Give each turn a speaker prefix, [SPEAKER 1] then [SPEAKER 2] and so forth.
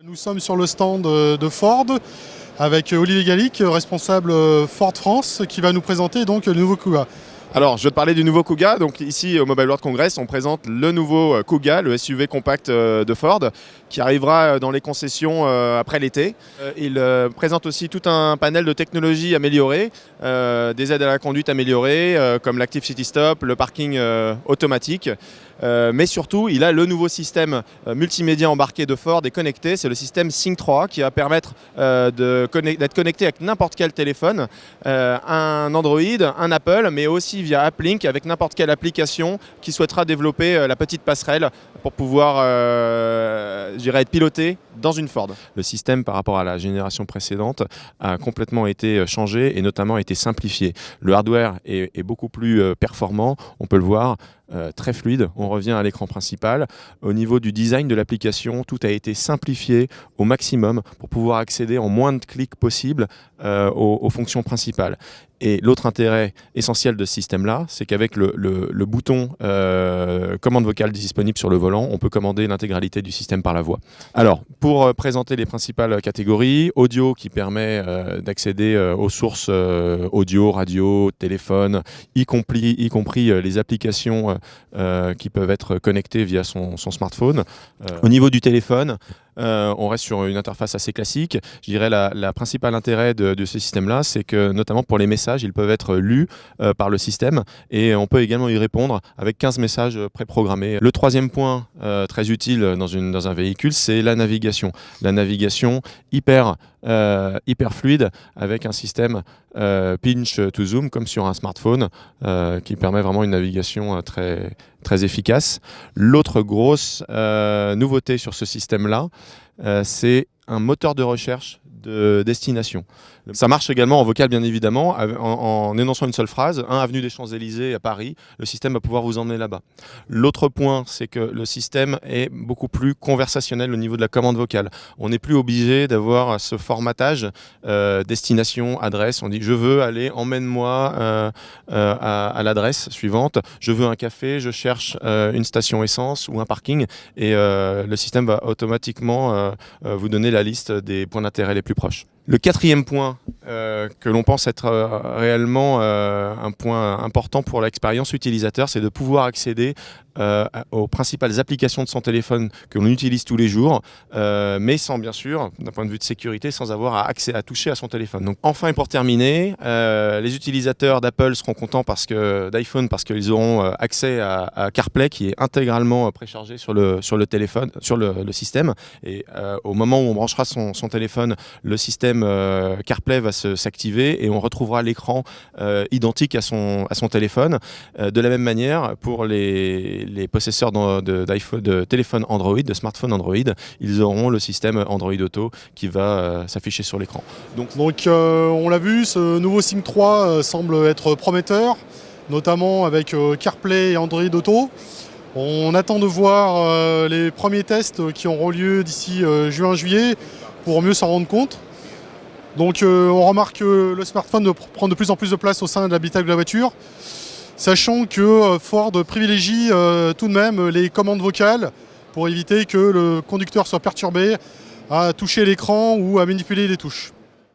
[SPEAKER 1] Nous sommes sur le stand de Ford avec Olivier Gallic, responsable Ford France, qui va nous présenter donc le nouveau Kuga.
[SPEAKER 2] Alors, je vais te parler du nouveau Kuga. Donc ici au Mobile World Congress, on présente le nouveau Kuga, le SUV compact de Ford, qui arrivera dans les concessions après l'été. Il présente aussi tout un panel de technologies améliorées, des aides à la conduite améliorées, comme l'Active City Stop, le parking automatique. Mais surtout, il a le nouveau système multimédia embarqué de Ford et connecté. C'est le système Sync 3 qui va permettre d'être connecté avec n'importe quel téléphone, un Android, un Apple, mais aussi via AppLink avec n'importe quelle application qui souhaitera développer la petite passerelle pour pouvoir être piloté dans une Ford. Le système par rapport à la génération précédente a complètement été changé et notamment été simplifié. Le hardware est beaucoup plus performant, on peut le voir. Très fluide, on revient à l'écran principal. Au niveau du design de l'application, tout a été simplifié au maximum pour pouvoir accéder en moins de clics possible aux fonctions principales. Et l'autre intérêt essentiel de ce système-là, c'est qu'avec le bouton commande vocale disponible sur le volant, on peut commander l'intégralité du système par la voix. Alors, pour présenter les principales catégories, audio qui permet d'accéder aux sources audio, radio, téléphone, y compris les applications qui peuvent être connectées via son smartphone. Au niveau du téléphone, on reste sur une interface assez classique. Je dirais la principale intérêt de ce système-là, c'est que notamment pour les messages, ils peuvent être lus par le système et on peut également y répondre avec 15 messages préprogrammés. Le troisième point très utile dans un véhicule, c'est la navigation. La navigation hyper fluide avec un système pinch to zoom comme sur un smartphone qui permet vraiment une navigation très efficace. L'autre grosse nouveauté sur ce système-là, c'est un moteur de recherche de destination. Ça marche également en vocal, bien évidemment, en énonçant une seule phrase, 1 avenue des Champs-Élysées à Paris, le système va pouvoir vous emmener là-bas. L'autre point, c'est que le système est beaucoup plus conversationnel au niveau de la commande vocale. On n'est plus obligé d'avoir ce formatage destination, adresse. On dit je veux aller, emmène-moi à l'adresse suivante, je veux un café, je cherche une station essence ou un parking et le système va automatiquement vous donner la liste des points d'intérêt les plus proches. Le quatrième point que l'on pense être réellement un point important pour l'expérience utilisateur, c'est de pouvoir accéder aux principales applications de son téléphone que l'on utilise tous les jours, mais sans, bien sûr, d'un point de vue de sécurité, sans avoir accès à toucher à son téléphone. Donc, enfin et pour terminer, les utilisateurs d'Apple seront contents d'iPhone parce qu'ils auront accès à CarPlay qui est intégralement préchargé sur le téléphone, sur le système. Et au moment où on branchera son téléphone, le système CarPlay va s'activer et on retrouvera l'écran identique à son téléphone. De la même manière, pour les possesseurs de téléphones Android, de smartphones Android, ils auront le système Android Auto qui va s'afficher sur l'écran.
[SPEAKER 1] Donc on l'a vu, ce nouveau Sync 3 semble être prometteur, notamment avec CarPlay et Android Auto. On attend de voir les premiers tests qui auront lieu d'ici juin-juillet pour mieux s'en rendre compte. Donc on remarque que le smartphone prend de plus en plus de place au sein de l'habitacle de la voiture, sachant que Ford privilégie tout de même les commandes vocales pour éviter que le conducteur soit perturbé à toucher l'écran ou à manipuler les touches.